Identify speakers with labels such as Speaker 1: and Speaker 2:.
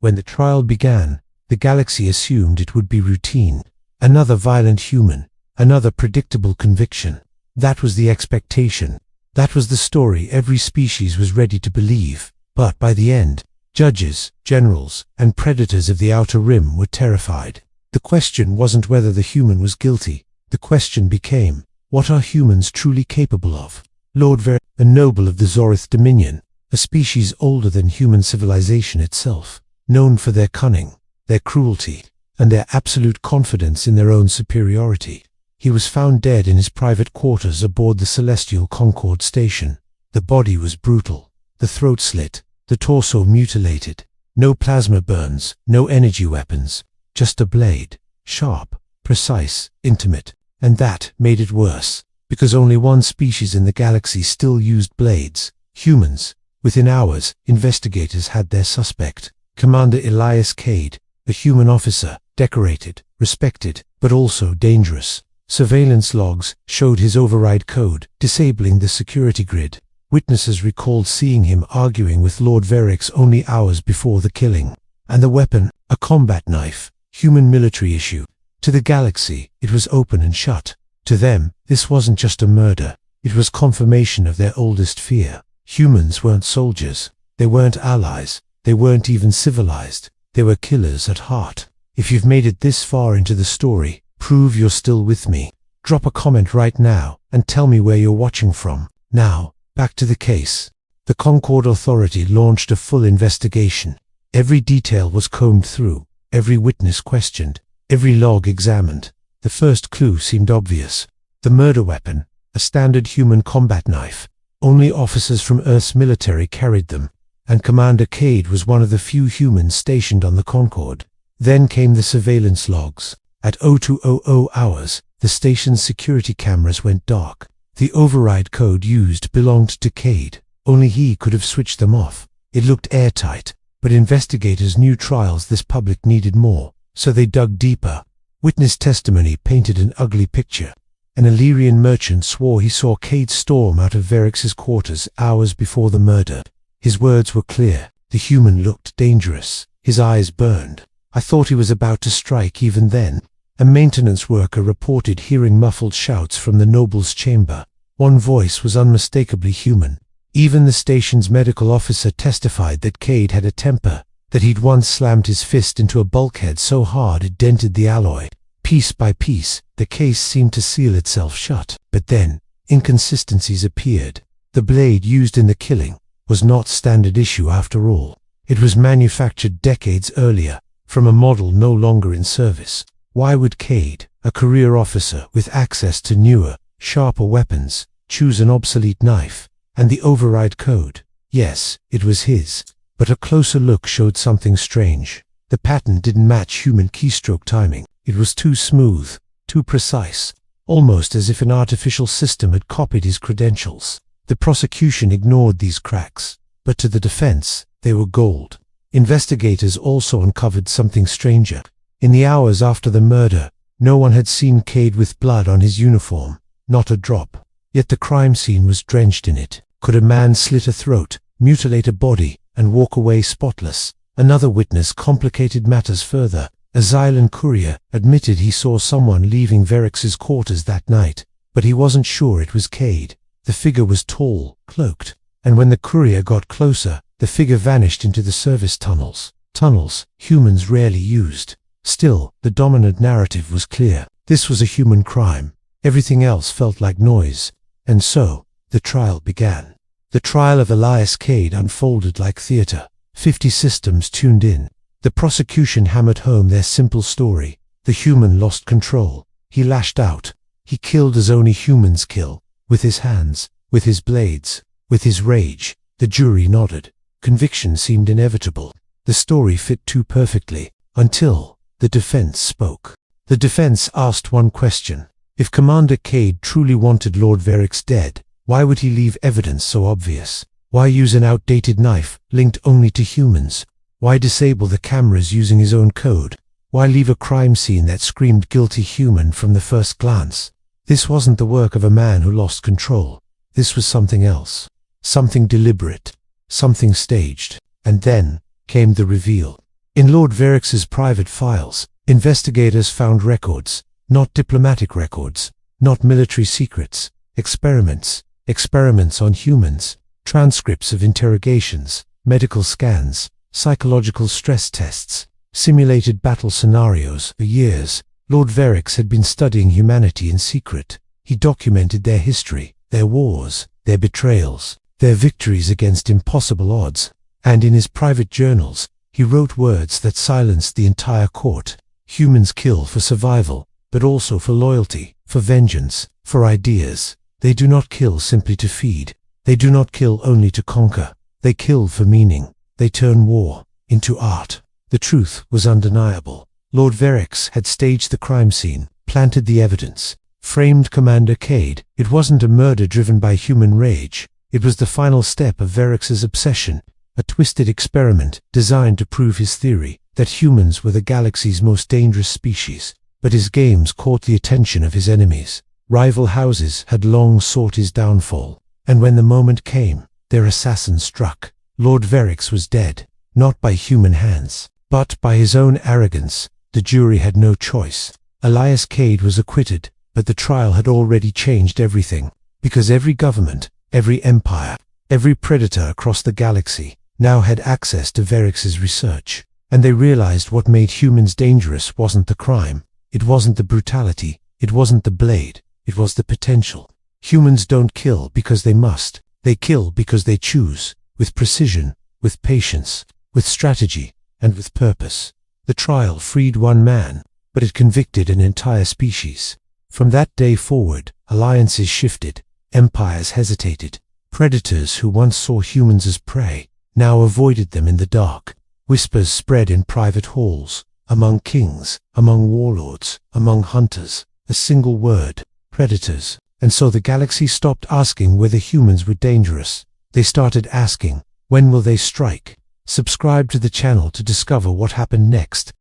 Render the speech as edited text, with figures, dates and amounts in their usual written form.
Speaker 1: When the trial began, the galaxy assumed it would be routine. Another violent human, another predictable conviction. That was the expectation. That was the story every species was ready to believe. But by the end, judges, generals, and predators of the Outer Rim were terrified. The question wasn't whether the human was guilty. The question became, what are humans truly capable of? Lord Ver, a noble of the Zorith Dominion, a species older than human civilization itself, known for their cunning, their cruelty, and their absolute confidence in their own superiority. He was found dead in his private quarters aboard the Celestial Concord station. The body was brutal, the throat slit, the torso mutilated. No plasma burns, no energy weapons, just a blade, sharp, precise, intimate. And that made it worse, because only one species in the galaxy still used blades, humans. Within hours, investigators had their suspect, Commander Elias Cade, a human officer, decorated, respected, but also dangerous. Surveillance logs showed his override code, disabling the security grid. Witnesses recalled seeing him arguing with Lord Verix only hours before the killing. And the weapon, a combat knife, human military issue. To the galaxy, it was open and shut. To them, this wasn't just a murder. It was confirmation of their oldest fear. Humans weren't soldiers. They weren't allies. They weren't even civilized. They were killers at heart. If you've made it this far into the story, prove you're still with me. Drop a comment right now and tell me where you're watching from. Now, back to the case. The Concord Authority launched a full investigation. Every detail was combed through, every witness questioned, every log examined. The first clue seemed obvious. The murder weapon, a standard human combat knife. Only officers from Earth's military carried them, and Commander Cade was one of the few humans stationed on the Concord. Then came the surveillance logs. At 0200 hours, the station's security cameras went dark. The override code used belonged to Cade. Only he could have switched them off. It looked airtight, but investigators knew trials this public needed more, so they dug deeper. Witness testimony painted an ugly picture. An Illyrian merchant swore he saw Cade storm out of Verix's quarters hours before the murder. His words were clear. The human looked dangerous. His eyes burned. I thought he was about to strike even then. A maintenance worker reported hearing muffled shouts from the noble's chamber. One voice was unmistakably human. Even the station's medical officer testified that Cade had a temper, that he'd once slammed his fist into a bulkhead so hard it dented the alloy. Piece by piece, the case seemed to seal itself shut. But then, inconsistencies appeared. The blade used in the killing was not standard issue after all. It was manufactured decades earlier, from a model no longer in service. Why would Cade, a career officer with access to newer, sharper weapons, choose an obsolete knife? And the override code? Yes, it was his. But a closer look showed something strange. The pattern didn't match human keystroke timing. It was too smooth, too precise, almost as if an artificial system had copied his credentials. The prosecution ignored these cracks, but to the defense, they were gold. Investigators also uncovered something stranger. In the hours after the murder, no one had seen Cade with blood on his uniform, not a drop. Yet the crime scene was drenched in it. Could a man slit a throat, mutilate a body, and walk away spotless? Another witness complicated matters further. A Xylan courier admitted he saw someone leaving Verix's quarters that night, but he wasn't sure it was Cade. The figure was tall, cloaked, and when the courier got closer, the figure vanished into the service tunnels. Tunnels humans rarely used. Still, the dominant narrative was clear. This was a human crime. Everything else felt like noise. And so, the trial began. The trial of Elias Cade unfolded like theater. 50 systems tuned in. The prosecution hammered home their simple story. The human lost control. He lashed out. He killed as only humans kill. With his hands, with his blades, with his rage. The jury nodded. Conviction seemed inevitable. The story fit too perfectly, until the defense spoke. The defense asked one question. If Commander Cade truly wanted Lord Verix dead, why would he leave evidence so obvious? Why use an outdated knife, linked only to humans? Why disable the cameras using his own code? Why leave a crime scene that screamed guilty human from the first glance? This wasn't the work of a man who lost control. This was something else. Something deliberate. Something staged. And then came the reveal. In Lord Verrex's private files, investigators found records, not diplomatic records, not military secrets, experiments on humans, transcripts of interrogations, medical scans, psychological stress tests, simulated battle scenarios. For years, Lord Verrex had been studying humanity in secret. He documented their history, their wars, their betrayals, their victories against impossible odds, and in his private journals, he wrote words that silenced the entire court. Humans kill for survival, but also for loyalty, for vengeance, for ideas. They do not kill simply to feed. They do not kill only to conquer. They kill for meaning. They turn war into art. The truth was undeniable. Lord Verrex had staged the crime scene, planted the evidence, framed Commander Cade. It wasn't a murder driven by human rage. It was the final step of Verrex's obsession, a twisted experiment designed to prove his theory that humans were the galaxy's most dangerous species. But his games caught the attention of his enemies. Rival houses had long sought his downfall, and when the moment came, their assassin struck. Lord Verrex was dead, not by human hands, but by his own arrogance. The jury had no choice. Elias Cade was acquitted, but the trial had already changed everything, because every government, every empire, every predator across the galaxy now had access to Verrex's research, and they realized what made humans dangerous wasn't the crime, it wasn't the brutality, it wasn't the blade, it was the potential. Humans don't kill because they must, they kill because they choose, with precision, with patience, with strategy, and with purpose. The trial freed one man, but it convicted an entire species. From that day forward, alliances shifted, empires hesitated. Predators who once saw humans as prey now avoided them in the dark. Whispers spread in private halls, among kings, among warlords, among hunters. A single word: predators. And so the galaxy stopped asking whether humans were dangerous. They started asking, when will they strike? Subscribe to the channel to discover what happened next.